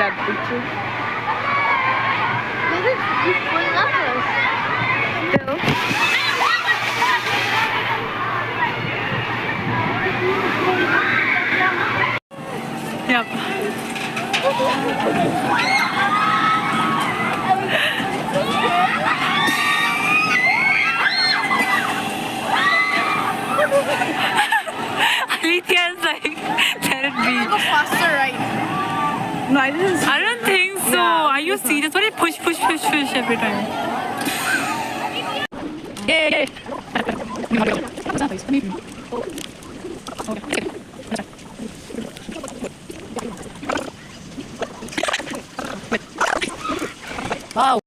that picture. He's pulling up us. Still. Yep. Alithia is like, let it be. Go faster, right? No, I didn't. I don't think so. Yeah, Are you serious? Why do you push every time? Yay! Wow.